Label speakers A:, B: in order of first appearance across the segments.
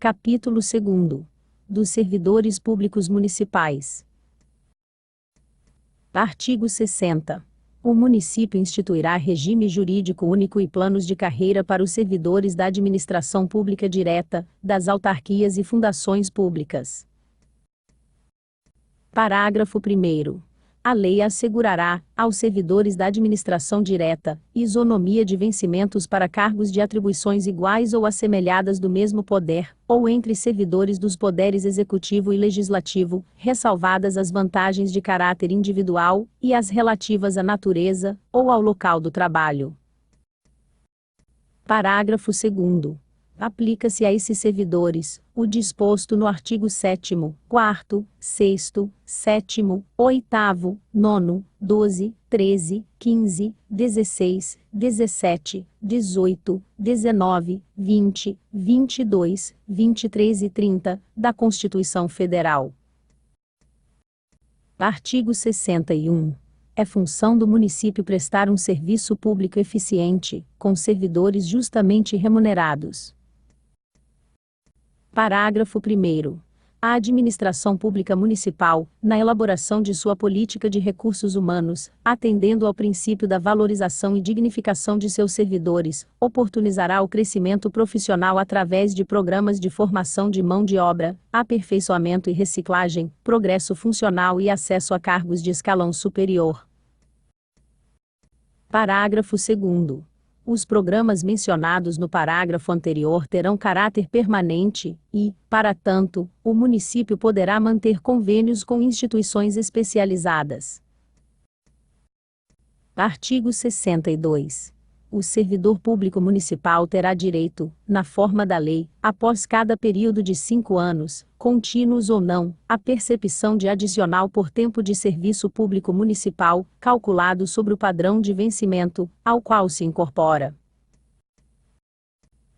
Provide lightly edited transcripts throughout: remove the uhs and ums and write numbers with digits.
A: Capítulo 2º. Dos servidores públicos municipais. Artigo 60. O município instituirá regime jurídico único e planos de carreira para os servidores da administração pública direta, das autarquias e fundações públicas. Parágrafo 1º. A lei assegurará, aos servidores da administração direta, isonomia de vencimentos para cargos de atribuições iguais ou assemelhadas do mesmo poder, ou entre servidores dos poderes executivo e legislativo, ressalvadas as vantagens de caráter individual, e as relativas à natureza, ou ao local do trabalho. Parágrafo 2º. Aplica-se a esses servidores o disposto no artigo 7º, 4º, 6º, 7º, 8º, 9º, 12, 13, 15, 16, 17, 18, 19, 20, 22, 23 e 30 da Constituição Federal. Artigo 61. É função do município prestar um serviço público eficiente, com servidores justamente remunerados. Parágrafo 1º. A administração pública municipal, na elaboração de sua política de recursos humanos, atendendo ao princípio da valorização e dignificação de seus servidores, oportunizará o crescimento profissional através de programas de formação de mão de obra, aperfeiçoamento e reciclagem, progresso funcional e acesso a cargos de escalão superior. Parágrafo 2º. Os programas mencionados no parágrafo anterior terão caráter permanente e, para tanto, o município poderá manter convênios com instituições especializadas. Artigo 62. O servidor público municipal terá direito, na forma da lei, após cada período de 5 anos, contínuos ou não, à percepção de adicional por tempo de serviço público municipal, calculado sobre o padrão de vencimento, ao qual se incorpora.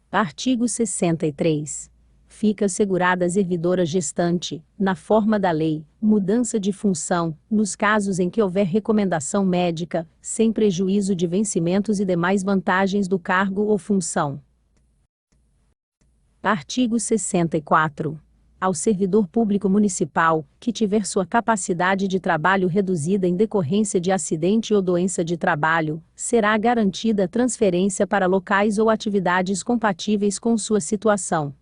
A: Artigo 63. Fica assegurada a servidora gestante, na forma da lei, mudança de função, nos casos em que houver recomendação médica, sem prejuízo de vencimentos e demais vantagens do cargo ou função. Artigo 64. Ao servidor público municipal, que tiver sua capacidade de trabalho reduzida em decorrência de acidente ou doença de trabalho, será garantida a transferência para locais ou atividades compatíveis com sua situação.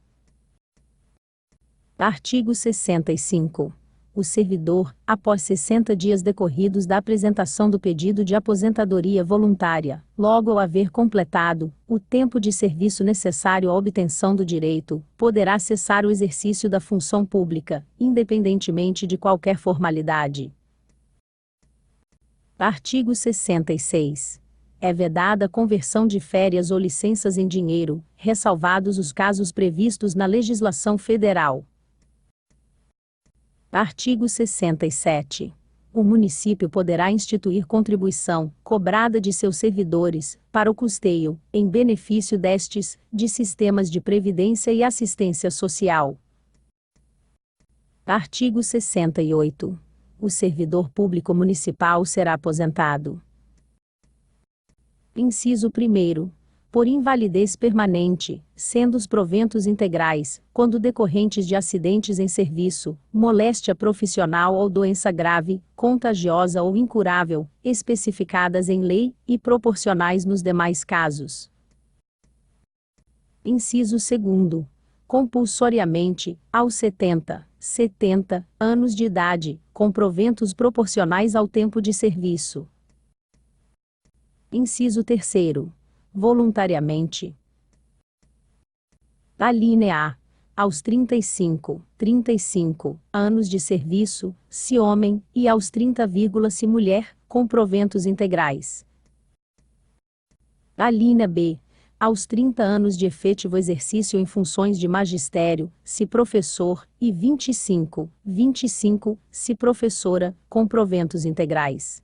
A: Artigo 65. O servidor, após 60 dias decorridos da apresentação do pedido de aposentadoria voluntária, logo ao haver completado o tempo de serviço necessário à obtenção do direito, poderá cessar o exercício da função pública, independentemente de qualquer formalidade. Artigo 66. É vedada a conversão de férias ou licenças em dinheiro, ressalvados os casos previstos na legislação federal. Artigo 67. O município poderá instituir contribuição, cobrada de seus servidores, para o custeio, em benefício destes, de sistemas de previdência e assistência social. Artigo 68. O servidor público municipal será aposentado. Inciso 1º. Por invalidez permanente, sendo os proventos integrais, quando decorrentes de acidentes em serviço, moléstia profissional ou doença grave, contagiosa ou incurável, especificadas em lei, e proporcionais nos demais casos. Inciso 2º. Compulsoriamente, aos 70 anos de idade, com proventos proporcionais ao tempo de serviço. Inciso 3º. Voluntariamente. Alínea A. Aos 35 anos de serviço, se homem, e aos 30, se mulher, com proventos integrais. Alínea B. Aos 30 anos de efetivo exercício em funções de magistério, se professor, e 25, se professora, com proventos integrais.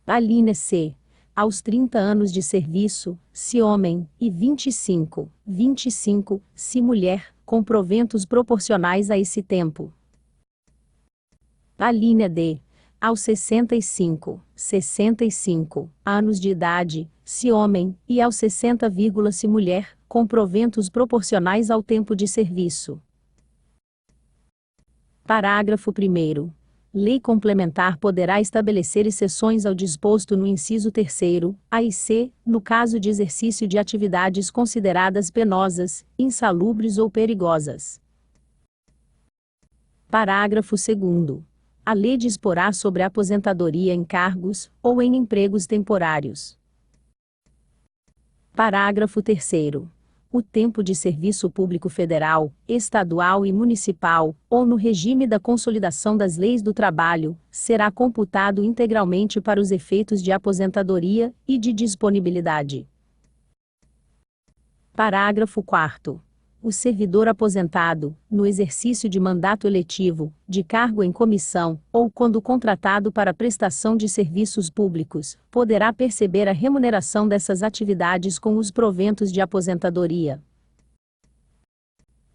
A: Alínea C. Aos 30 anos de serviço, se homem, e 25, se mulher, com proventos proporcionais a esse tempo. Alínea D. Aos 65 anos de idade, se homem, e aos 60, se mulher, com proventos proporcionais ao tempo de serviço. Parágrafo 1º. Lei complementar poderá estabelecer exceções ao disposto no inciso 3º, a e c, no caso de exercício de atividades consideradas penosas, insalubres ou perigosas. Parágrafo 2º. A lei disporá sobre a aposentadoria em cargos, ou em empregos temporários. Parágrafo 3º. O tempo de serviço público federal, estadual e municipal, ou no regime da consolidação das leis do trabalho, será computado integralmente para os efeitos de aposentadoria e de disponibilidade. Parágrafo 4º. O servidor aposentado, no exercício de mandato eletivo, de cargo em comissão, ou quando contratado para prestação de serviços públicos, poderá perceber a remuneração dessas atividades com os proventos de aposentadoria.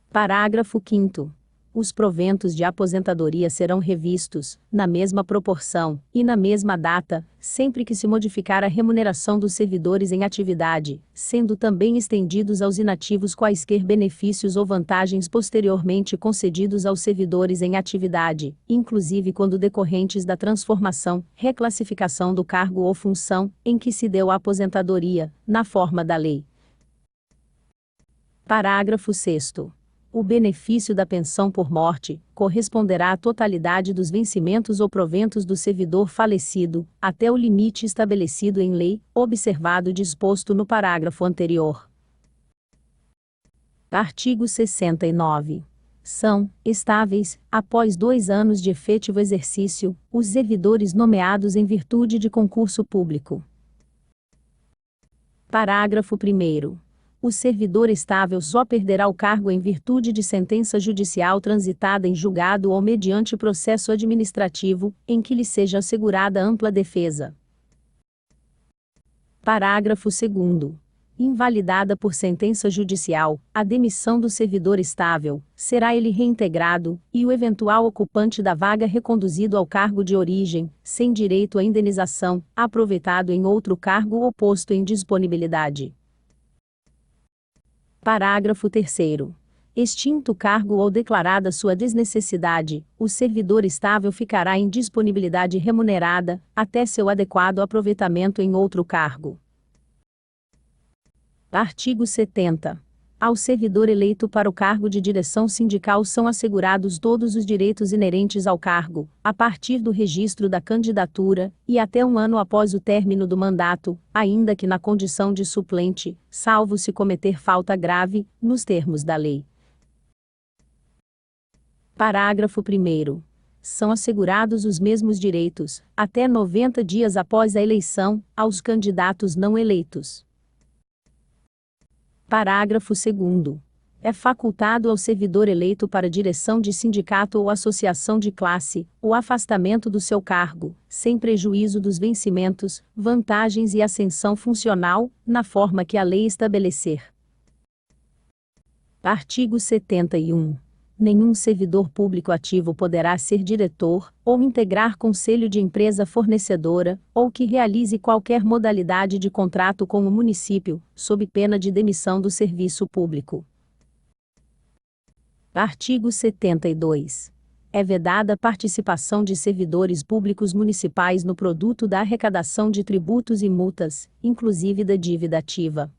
A: Parágrafo 5º. Os proventos de aposentadoria serão revistos, na mesma proporção, e na mesma data, sempre que se modificar a remuneração dos servidores em atividade, sendo também estendidos aos inativos quaisquer benefícios ou vantagens posteriormente concedidos aos servidores em atividade, inclusive quando decorrentes da transformação, reclassificação do cargo ou função, em que se deu a aposentadoria, na forma da lei. Parágrafo 6º. O benefício da pensão por morte corresponderá à totalidade dos vencimentos ou proventos do servidor falecido, até o limite estabelecido em lei, observado o disposto no parágrafo anterior. Artigo 69. São estáveis, após 2 anos de efetivo exercício, os servidores nomeados em virtude de concurso público. Parágrafo 1º. O servidor estável só perderá o cargo em virtude de sentença judicial transitada em julgado ou mediante processo administrativo, em que lhe seja assegurada ampla defesa. Parágrafo 2º. Invalidada por sentença judicial, a demissão do servidor estável, será ele reintegrado, e o eventual ocupante da vaga reconduzido ao cargo de origem, sem direito à indenização, aproveitado em outro cargo ou posto em disponibilidade. Parágrafo 3º. Extinto o cargo ou declarada sua desnecessidade, o servidor estável ficará em disponibilidade remunerada, até seu adequado aproveitamento em outro cargo. Artigo 70. Ao servidor eleito para o cargo de direção sindical são assegurados todos os direitos inerentes ao cargo, a partir do registro da candidatura, e até 1 ano após o término do mandato, ainda que na condição de suplente, salvo se cometer falta grave, nos termos da lei. Parágrafo 1º. São assegurados os mesmos direitos, até 90 dias após a eleição, aos candidatos não eleitos. Parágrafo 2º. É facultado ao servidor eleito para direção de sindicato ou associação de classe, o afastamento do seu cargo, sem prejuízo dos vencimentos, vantagens e ascensão funcional, na forma que a lei estabelecer. Artigo 71. Nenhum servidor público ativo poderá ser diretor, ou integrar conselho de empresa fornecedora, ou que realize qualquer modalidade de contrato com o município, sob pena de demissão do serviço público. Artigo 72. É vedada a participação de servidores públicos municipais no produto da arrecadação de tributos e multas, inclusive da dívida ativa.